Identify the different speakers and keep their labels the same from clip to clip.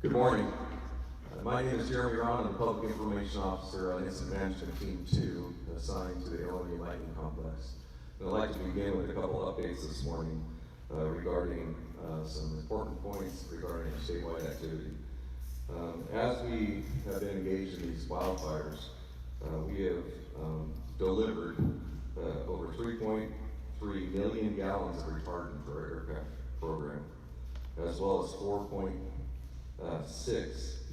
Speaker 1: Good morning. My name is Jeremy Ron. I'm the Public Information Officer on Incident Management Team 2, assigned to the LNU Lightning Complex. And I'd like to begin with a couple updates this morning regarding some important points regarding our statewide activity. As we have been engaged in these wildfires, we have delivered over 3.3 million gallons of retardant for our aircraft program, as well as 4.6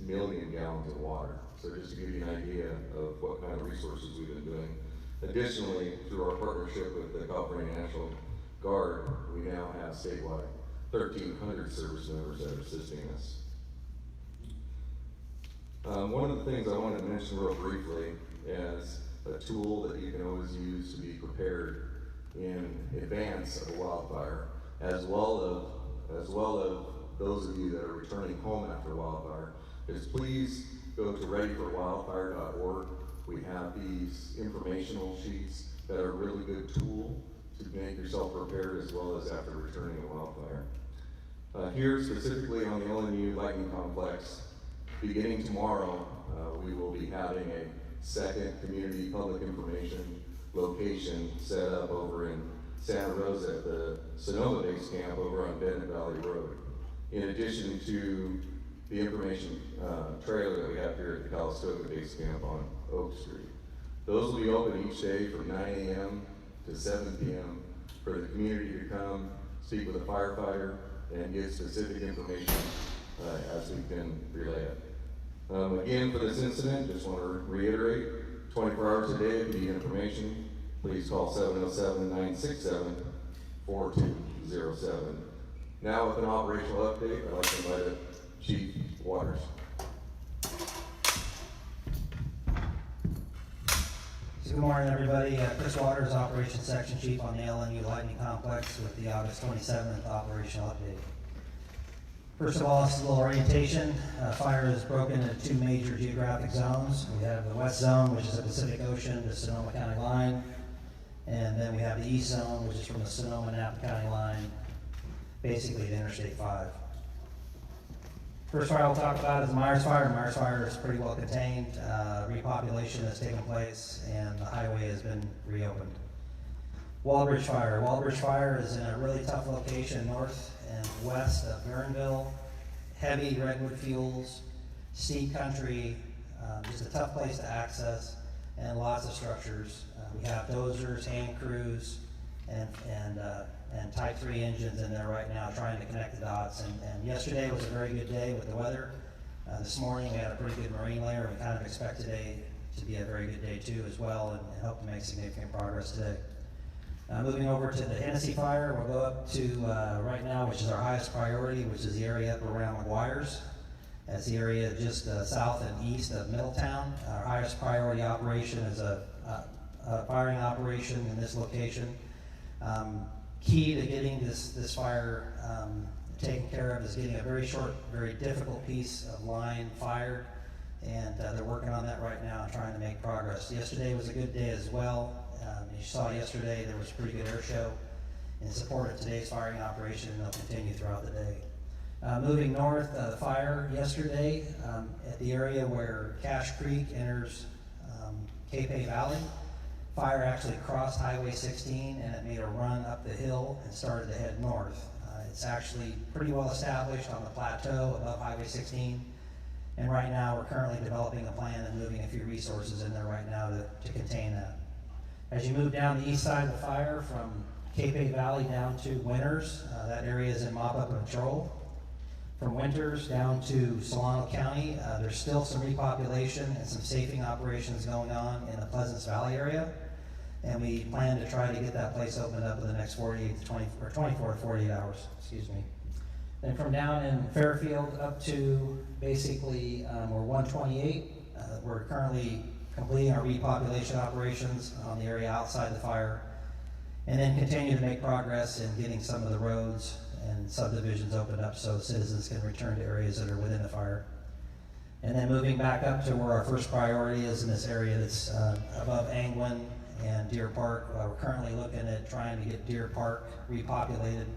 Speaker 1: million gallons of water. So just to give you an idea of what kind of resources we've been doing. Additionally, through our partnership with the California National Guard, we now have statewide 1,300 service members that are assisting us. One of the things I wanted to mention real briefly as a tool that you can always use to be prepared in advance of a wildfire, as well as those of you that are returning home after a wildfire, is please go to readyforwildfire.org. We have these informational sheets that are a really good tool to make yourself prepared as well as after returning a wildfire. Here specifically on the LNU Lightning Complex, beginning tomorrow, we will be having a second community public information location set up over in Santa Rosa at the Sonoma Base Camp over on Bennett Valley Road. In addition to the information trailer that we have here at the Calistoga Base Camp on Oak Street. Those will be open each day from 9 a.m. to 7 p.m. for the community to come, speak with a firefighter, and get specific information as we can relay it. Again, for this incident, just want to reiterate, 24 hours a day, if you need information, please call 707-967-4207. Now with an operational update, I'd like to invite Chief Waters.
Speaker 2: Good morning, everybody. Chris Waters, Operations Section Chief on the LNU Lightning Complex with the August 27th operational update. First of all, this is a little orientation. Fire is broken into two major geographic zones. We have the west zone, which is the Pacific Ocean to Sonoma County line. And then we have the east zone, which is from the Sonoma-Napa County line, basically to Interstate 5. First fire I'll talk about is the Myers Fire. Myers Fire is pretty well contained. Repopulation has taken place and the highway has been reopened. Walbridge Fire. Walbridge Fire is in a really tough location north and west of Marinville. Heavy redwood fuels, steep country, just a tough place to access, and lots of structures. We have dozers, hand crews, and Type 3 engines in there right now trying to connect the dots. And yesterday was a very good day with the weather. This morning we had a pretty good marine layer. We kind of expect today to be a very good day too as well, and hope to make significant progress today. Moving over to the Hennessy Fire, we'll go up to right now, which is our highest priority, which is the area up around McGuire's. That's the area just south and east of Middletown. Our highest priority operation is a firing operation in this location. Key to getting this fire taken care of is getting a very short, very difficult piece of line fired, and they're working on that right now and trying to make progress. Yesterday was a good day as well. You saw yesterday there was a pretty good air show in support of today's firing operation, and they'll continue throughout the day. Moving north, the fire yesterday at the area where Cache Creek enters Capay Valley. Fire actually crossed Highway 16 and it made a run up the hill and started to head north. It's actually pretty well established on the plateau above Highway 16, and right now we're currently developing a plan and moving a few resources in there right now to contain that. As you move down the east side of the fire from Capay Valley down to Winters, that area is in mop-up control. From Winters down to Solano County, there's still some repopulation and some safing operations going on in the Pleasance Valley area. And we plan to try to get that place opened up in the next 24 to 48 hours, excuse me. Then from down in Fairfield up to basically we're 128. We're currently completing our repopulation operations on the area outside the fire, and then continue to make progress in getting some of the roads and subdivisions opened up so citizens can return to areas that are within the fire. And then moving back up to where our first priority is in this area that's above Angwin and Deer Park. We're currently looking at trying to get Deer Park repopulated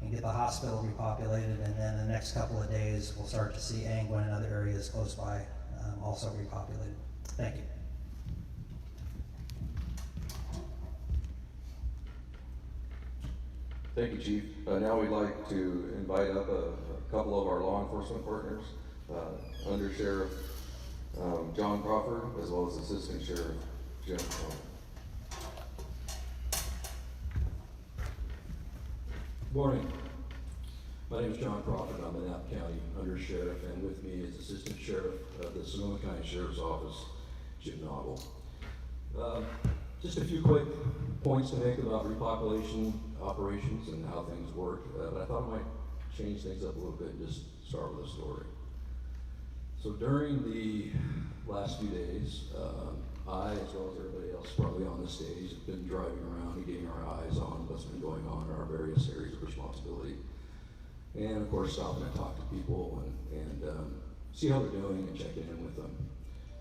Speaker 2: and get the hospital repopulated, and then the next couple of days, we'll start to see Angwin and other areas close by also repopulated. Thank you.
Speaker 1: Thank you, Chief. Now we'd like to invite up a couple of our law enforcement partners, Under Sheriff John Crawford, as well as Assistant Sheriff Jim Cohen.
Speaker 3: Morning. My name is John Crawford. I'm the Napa County Under Sheriff, and with me is Assistant Sheriff of the Sonoma County Sheriff's Office, Jim Noggle. Just a few quick points to make about repopulation operations and how things work, but I thought I might change things up a little bit and just start with a story. So during the last few days, I, as well as everybody else probably on the stage, have been driving around and getting our eyes on what's been going on in our various areas of responsibility. And of course, stopping and talk to people and see how they're doing and checking in with them.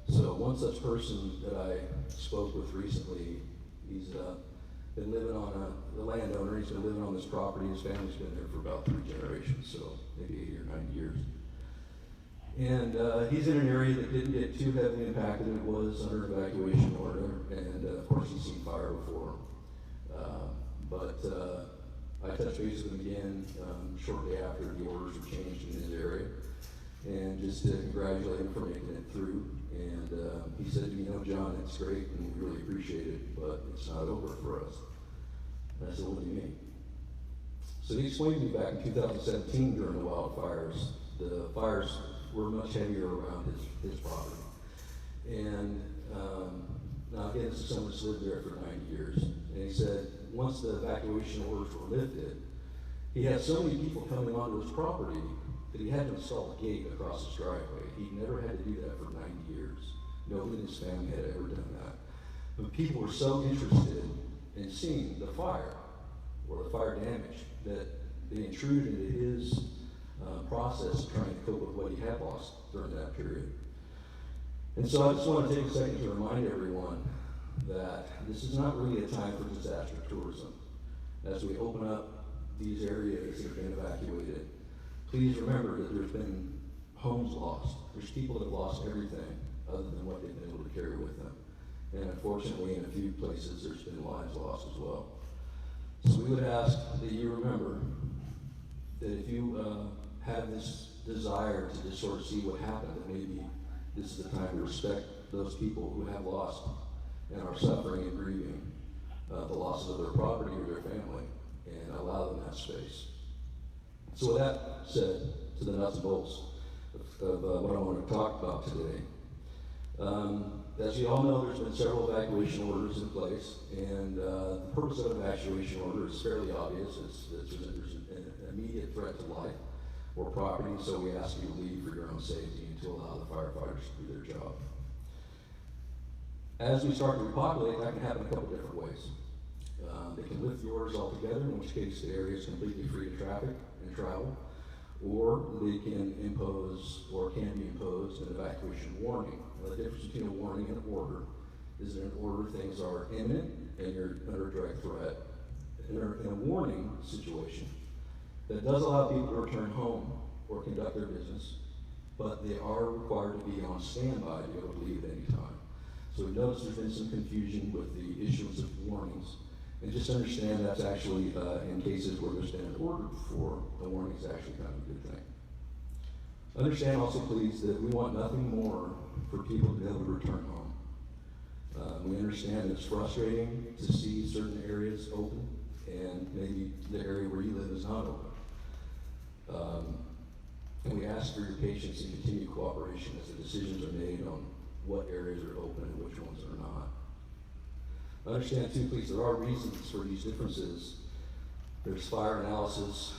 Speaker 3: So one such person that I spoke with recently, he's been living on the landowner, he's been living on this property, his family's been there for about 3 generations, so maybe 80 or 90 years. And he's in an area that didn't get too heavily impacted. It was under evacuation order, and of course he's seen fire before. But I touched base with him again shortly after the orders were changed in his area, and just to congratulate him for making it through. And he said to me, you know, John, it's great, and we really appreciate it, but it's not over for us. And I said, what do you mean? So he explained to me back in 2017 during the wildfires, the fires were much heavier around his property. And now again, this is someone that's lived there for 90 years. And he said, once the evacuation orders were lifted, he had so many people coming onto his property that he had to install a gate across his driveway. He never had to do that for 90 years. Nobody in his family had ever done that. But people were so interested in seeing the fire or the fire damage that they intruded into his process of trying to cope with what he had lost during that period. And so I just want to take a second to remind everyone that this is not really a time for disaster tourism. As we open up these areas that have been evacuated, please remember that there's been homes lost. There's people that have lost everything other than what they've been able to carry with them. And unfortunately, in a few places, there's been lives lost as well. So we would ask that you remember that if you have this desire to just sort of see what happened, that maybe this is the time to respect those people who have lost and are suffering and grieving the losses of their property or their family, and allow them that space. So with that said, to the nuts and bolts of what I want to talk about today. As you all know, there's been several evacuation orders in place, and the purpose of an evacuation order is fairly obvious. There's an immediate threat to life or property, so we ask you to leave for your own safety and to allow the firefighters to do their job. As we start to repopulate, that can happen a couple different ways. They can lift the orders altogether, in which case the area is completely free to traffic and travel, or they can impose, or can be imposed, an evacuation warning. Now, the difference between a warning and an order is that in an order things are imminent and you're under direct threat. In a warning situation, that does allow people to return home or conduct their business, but they are required to be on standby to be able to leave at any time. So we notice there's been some confusion with the issuance of warnings. And just understand that's actually, in cases where there's been an order before, the warning is actually kind of a good thing. Understand also, please, that we want nothing more for people to be able to return home. We understand it's frustrating to see certain areas open, and maybe the area where you live is not open. And we ask for your patience and continued cooperation as the decisions are made on what areas are open and which ones are not. Understand too, please, there are reasons for these differences. There's fire analysis,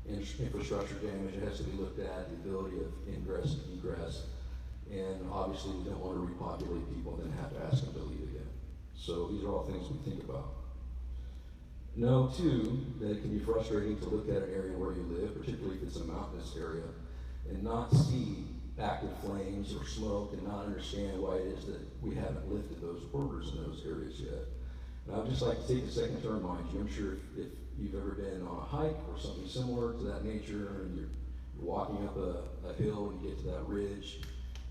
Speaker 3: infrastructure damage that has to be looked at, the ability of ingress and egress, and obviously we don't want to repopulate people and then have to ask them to leave again. So these are all things we think about. Know too that it can be frustrating to look at an area where you live, particularly if it's a mountainous area, and not see active flames or smoke and not understand why it is that we haven't lifted those orders in those areas yet. And I would just like to take a second to remind you, I'm sure if you've ever been on a hike or something similar to that nature, and you're walking up a hill and you get to that ridge,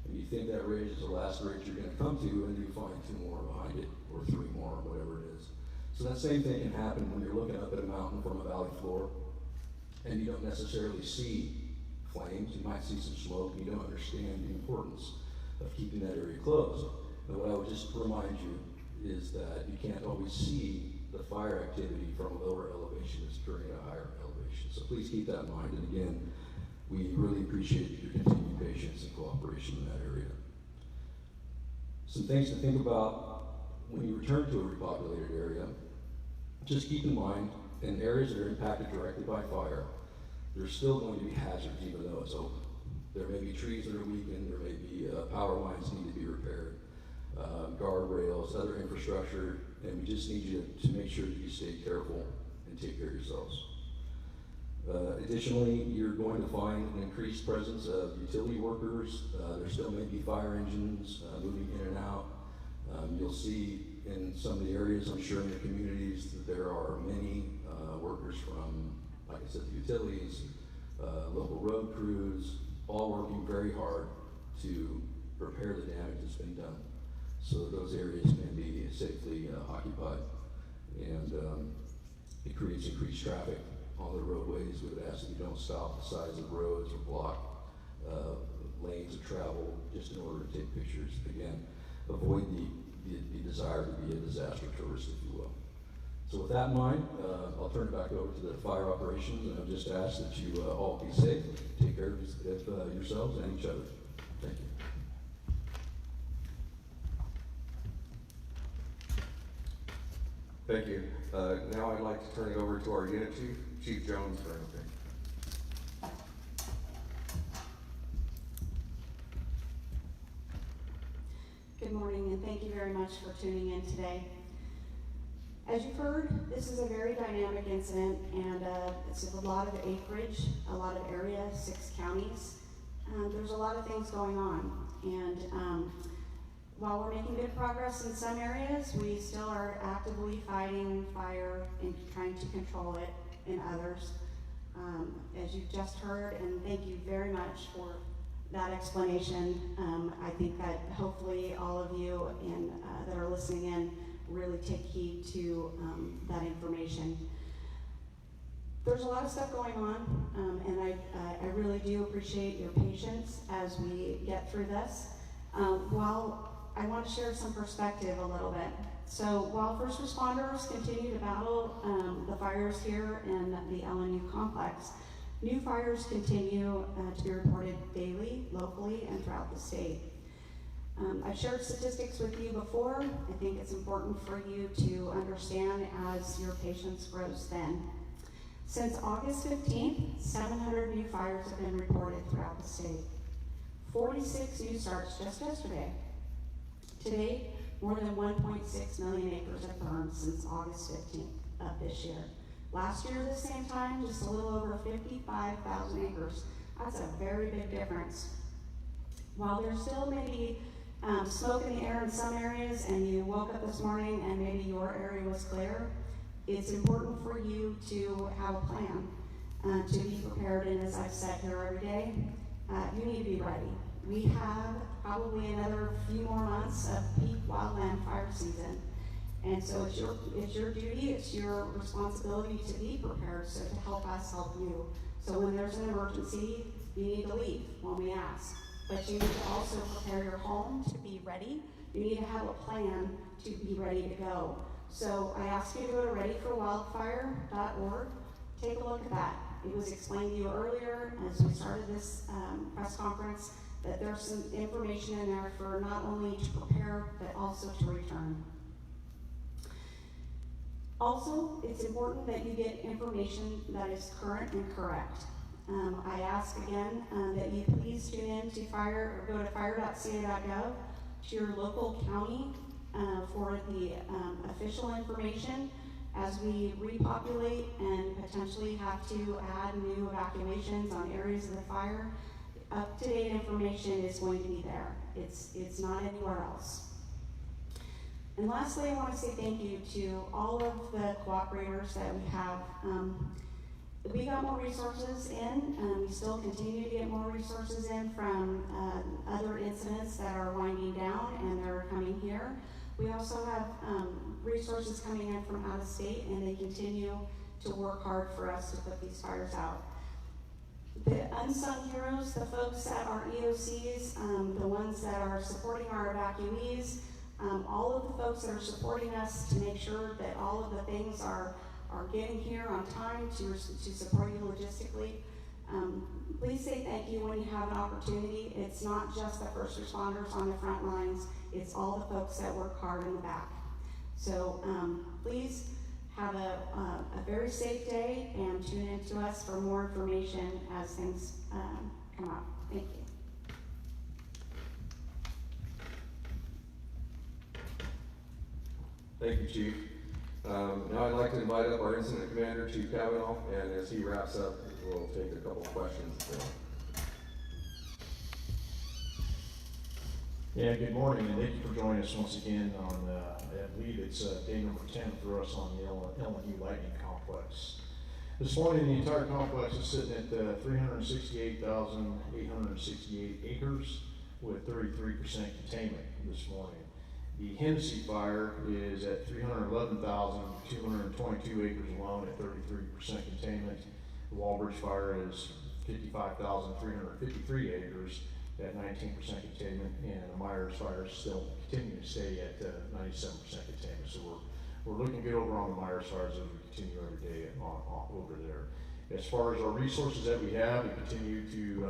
Speaker 3: and you think that ridge is the last ridge you're going to come to, and you find 2 more behind it, or 3 more, or whatever it is. So that same thing can happen when you're looking up at a mountain from a valley floor, and you don't necessarily see flames. You might see some smoke, and you don't understand the importance of keeping that area closed. But what I would just remind you is that you can't always see the fire activity from a lower elevation as during a higher elevation. So please keep that in mind. And again, we really appreciate your continued patience and cooperation in that area. Some things to think about when you return to a repopulated area. Just keep in mind, in areas that are impacted directly by fire, there's still going to be hazards even though it's open. There may be trees that are weakened, there may be power lines need to be repaired, guardrails, other infrastructure, and we just need you to make sure that you stay careful and take care of yourselves. Additionally, you're going to find an increased presence of utility workers. There still may be fire engines moving in and out. You'll see in some of the areas, I'm sure in your communities, that there are many workers from, like I said, the utilities, local road crews, all working very hard to repair the damage that's been done, so that those areas can be safely occupied. And it creates increased traffic on the roadways. We would ask that you don't stop the sides of roads or block lanes of travel just in order to take pictures. Again, avoid the desire to be a disaster tourist, if you will. So with that in mind, I'll turn it back over to the fire operations, and I'll just ask that you all be safe, take care of yourselves and each other. Thank you.
Speaker 1: Thank you. Now I'd like to turn it over to our unit chief, Chief Jones, for anything.
Speaker 4: Good morning, and thank you very much for tuning in today. As you've heard, this is a very dynamic incident, and it's a lot of acreage, a lot of area, 6 counties. There's a lot of things going on, and while we're making good progress in some areas, we still are actively fighting fire and trying to control it in others. As you've just heard, and thank you very much for that explanation. I think that hopefully all of you that are listening in really take heed to that information. There's a lot of stuff going on, and I really do appreciate your patience as we get through this. While I want to share some perspective a little bit. So while first responders continue to battle the fires here in the LNU complex, new fires continue to be reported daily, locally, and throughout the state. I've shared statistics with you before. I think it's important for you to understand as your patience grows thin. Since August 15th, 700 new fires have been reported throughout the state. 46 new starts just yesterday. To date, more than 1.6 million acres have burned since August 15th of this year. Last year, at the same time, just a little over 55,000 acres. That's a very big difference. While there still may be smoke in the air in some areas, and you woke up this morning and maybe your area was clear, it's important for you to have a plan, to be prepared. And as I've said here every day, you need to be ready. We have probably another few more months of peak wildland fire season. And so it's your duty, it's your responsibility to be prepared, so to help us help you. So when there's an emergency, you need to leave when we ask. But you need to also prepare your home to be ready. You need to have a plan to be ready to go. So I ask you to go to readyforwildfire.org. Take a look at that. It was explained to you earlier as we started this press conference that there's some information in there for not only to prepare, but also to return. Also, it's important that you get information that is current and correct. I ask again that you please tune in to fire, or go to fire.ca.gov, to your local county for the official information as we repopulate and potentially have to add new evacuations on areas of the fire. Up-to-date information is going to be there. It's not anywhere else. And lastly, I want to say thank you to all of the cooperators that we have. We got more resources in. We still continue to get more resources in from other incidents that are winding down and they're coming here. We also have resources coming in from out of state, and they continue to work hard for us to put these fires out. The unsung heroes, the folks that are EOCs, the ones that are supporting our evacuees, all of the folks that are supporting us to make sure that all of the things are getting here on time to support you logistically. Please say thank you when you have an opportunity. It's not just the first responders on the front lines, it's all the folks that work hard in the back. So please have a very safe day and tune in to us for more information as things come up. Thank you.
Speaker 1: Thank you, Chief. Now I'd like to invite up our Incident Commander, Chief Cavanaugh, and as he wraps up, we'll take a couple of questions.
Speaker 5: Yeah, good morning, and thank you for joining us once again on, I believe it's day number 10 for us on the LNU Lightning Complex. This morning, the entire complex is sitting at 368,868 acres with 33% containment this morning. The Hennessy fire is at 311,222 acres alone at 33% containment. The Walbridge fire is 55,353 acres at 19% containment, and the Myers fire is still continuing to stay at 97% containment. So we're looking good over on the Myers fires as we continue every day over there. As far as our resources that we have, we continue to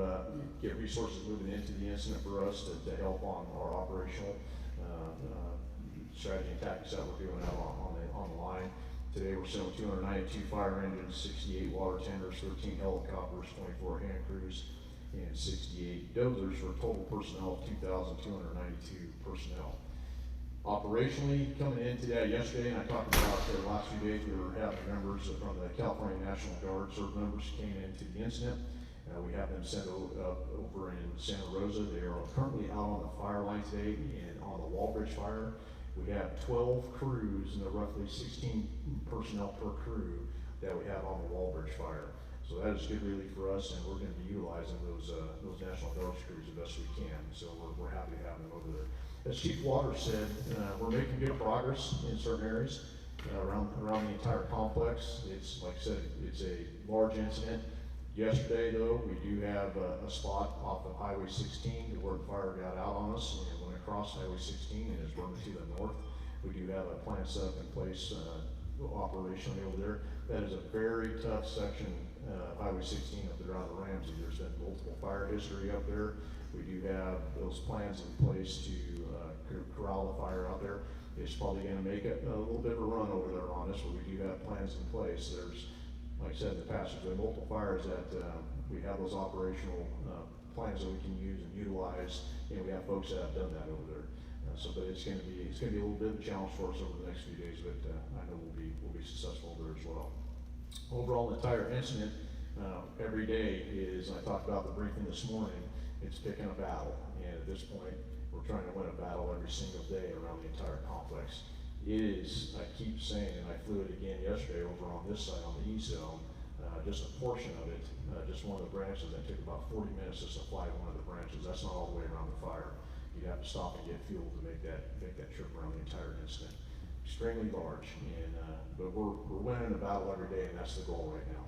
Speaker 5: get resources moving into the incident for us to help on our operational strategy and tactics that we're doing out on the line. Today we're sitting with 292 fire engines, 68 water tenders, 13 helicopters, 24 hand crews, and 68 dozers for a total personnel of 2,292 personnel. Operationally, coming into that yesterday, and I talked about the last few days, we were having members from the California National Guard, service members came into the incident. We have them sent over in Santa Rosa. They are currently out on the fire line today, and on the Walbridge fire, we have 12 crews and roughly 16 personnel per crew that we have on the Walbridge fire. So that is good relief for us, and we're going to be utilizing those National Guard crews the best we can. So we're happy to have them over there. As Chief Waters said, we're making good progress in certain areas around the entire complex. It's, like I said, it's a large incident. Yesterday, though, we do have a spot off of Highway 16 where the fire got out on us and went across Highway 16 and is burning to the north. We do have a plan set up in place operationally over there. That is a very tough section of Highway 16 up there on the Ramsey. There's been multiple fire history up there. We do have those plans in place to corral the fire out there. It's probably going to make a little bit of a run over there on us, but we do have plans in place. There's, like I said in the past, there's been multiple fires that we have those operational plans that we can use and utilize, and we have folks that have done that over there. But it's going to be a little bit of a challenge for us over the next few days, but I know we'll be successful there as well. Overall, the entire incident every day is, I talked about the briefing this morning, it's picking a battle, and at this point, we're trying to win a battle every single day around the entire complex. It is, I keep saying, and I flew it again yesterday over on this side on the east zone, just a portion of it, just one of the branches that took about 40 minutes just to fly one of the branches. That's not all the way around the fire. You'd have to stop and get fuel to make that trip around the entire incident. Extremely large, and but we're winning a battle every day, and that's the goal right now.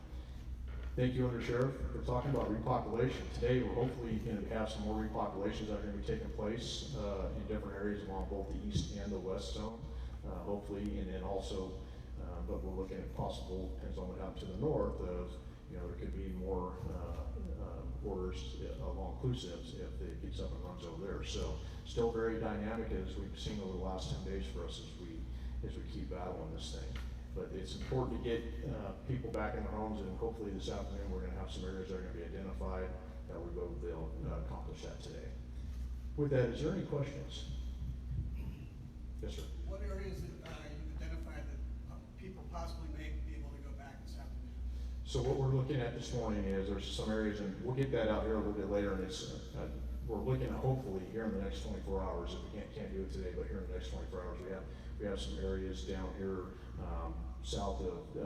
Speaker 5: Thank you, Under Sheriff, for talking about repopulation. Today, we're hopefully going to have some more repopulations that are going to be taking place in different areas along both the east and the west zone. Hopefully, and then also, but we're looking at possible, depends on what happens to the north, of, there could be more orders along inclusives if it gets up and runs over there. So, still very dynamic as we've seen over the last 10 days for us as we keep battling this thing. But it's important to get people back in their homes, and hopefully this afternoon we're going to have some areas that are going to be identified that we'll be able to accomplish that today. With that, is there any questions? Yes, sir.
Speaker 6: What areas you've identified that people possibly may be able to go back this afternoon?
Speaker 5: So what we're looking at this morning is there's some areas, and we'll get that out here a little bit later, and it's we're looking at hopefully here in the next 24 hours, if we can't do it today, but here in the next 24 hours, We have some areas down here, south of,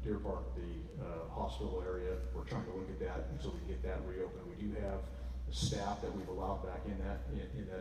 Speaker 5: Deer Park, the, hospital area. We're trying to look at that until we get that reopened. We do have staff that we've allowed back in that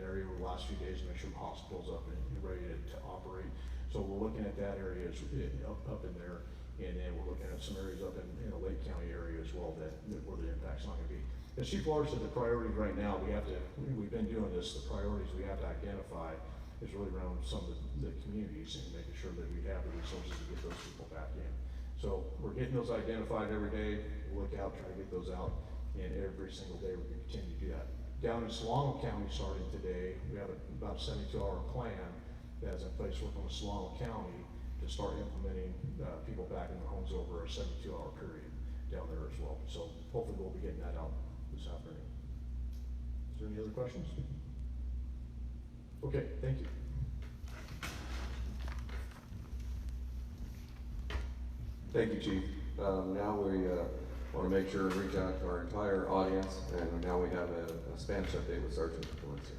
Speaker 5: area over the last few days to make sure the hospital's up and ready to operate. So we're looking at that area up in there, and then we're looking at some areas up in the Lake County area as well where the impact's not gonna be. As Chief Lawrence said, the priorities right now, we've been doing this, the priorities we have to identify is really around some of the communities and making sure that we have the resources to get those people back in. So we're getting those identified every day, look out, try to get those out, and every single day we can continue to do that. Down in Solano County starting today, we have about a 72-hour plan that's in place working with Solano County to start implementing people back in their homes over a 72-hour period down there as well. So hopefully we'll be getting that out this afternoon. Is there any other questions? Okay, thank you.
Speaker 1: Thank you, Chief. Now we want to make sure and reach out to our entire audience, and now we have a Spanish update with Sergeant Valencia.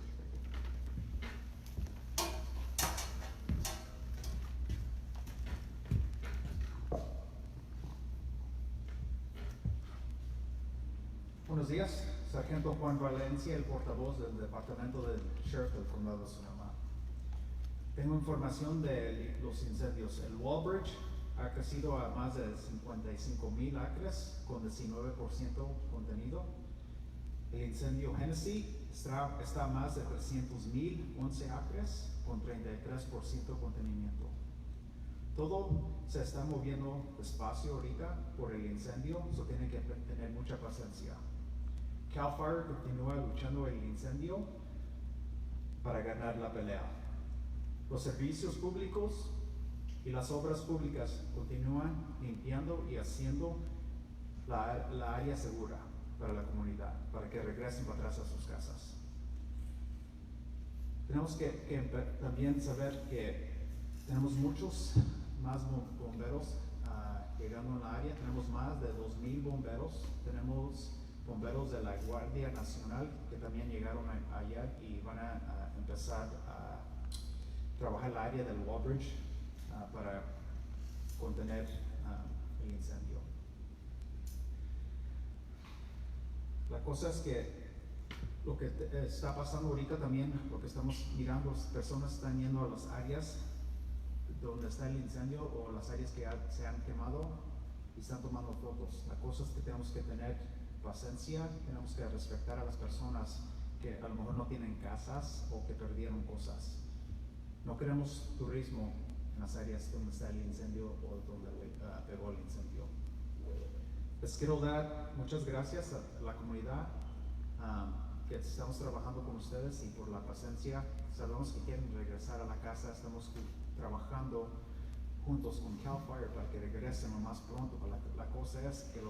Speaker 7: Buenos días, Sargento Juan Valencia, el portavoz del Departamento del Sheriff del Condado de Sonoma. Tengo información de los incendios. El Walbridge ha crecido a más de 55,000 acres con 19% contenido. El incendio Hennessy está a más de 300,000, 11 acres con 33% contenimiento. Todo se está moviendo despacio ahorita por el incendio, so tienen que tener mucha paciencia. Cal Fire continúa luchando el incendio para ganar la pelea. Los servicios públicos y las obras públicas continúan limpiando y haciendo la área segura para la comunidad, para que regresen para atrás a sus casas. Tenemos que también saber que tenemos muchos más bomberos llegando en la área. Tenemos más de 2,000 bomberos. Tenemos bomberos de la Guardia Nacional que también llegaron ayer y van a empezar a trabajar el área del Walbridge para contener el incendio. La cosa es que lo que está pasando ahorita también, lo que estamos mirando, personas están yendo a las áreas donde está el incendio o las áreas que se han quemado y están tomando fotos. La cosa es que tenemos que tener paciencia, tenemos que respetar a las personas que a lo mejor no tienen casas o que perdieron cosas. No queremos turismo en las áreas donde está el incendio o donde pegó el incendio. Les quiero dar muchas gracias a la comunidad que estamos trabajando con ustedes y por la paciencia. Sabemos que quieren regresar a la casa, estamos trabajando juntos con Cal Fire para que regresen lo más pronto. La cosa es que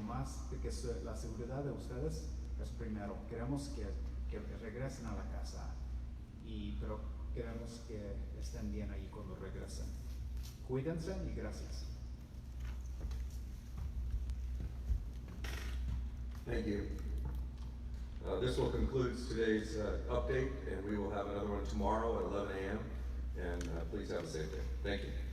Speaker 7: la seguridad de ustedes es primero. Queremos que regresen a la casa, pero queremos que estén bien ahí cuando regresen. Cuídense y gracias.
Speaker 1: Thank you. This will conclude today's update, and we will have another one tomorrow at 11 a.m. And please have a safe day. Thank you.